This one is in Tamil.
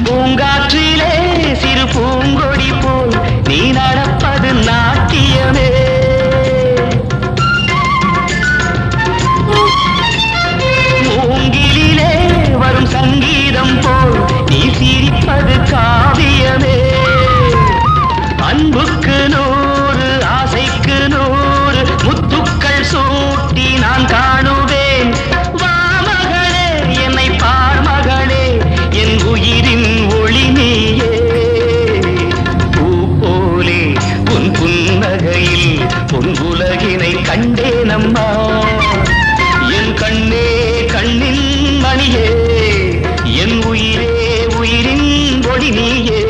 பூங்காற்றிலே சிறு பூங்கொடி போல் நீ நடப்பது நாட்டியமே. மூங்கிலே வரும் சங்கீதம் போல் நீ சிரிப்பது காவியமே. அன்புக்கு 100 ஆசைக்கு 100 முத்துக்கள் சூட்டி நான் காணுவேன். வா மகளே என்னை பார் மகளே என் உயிரின் ஒளி நீயே. பூ போலே உன் புன்னகையில் உன் உலகினை கண்டேனம்மா. என் கண்ணே கண்ணின் மணியே என் உயிரே உயிரின் ஒளி நீயே.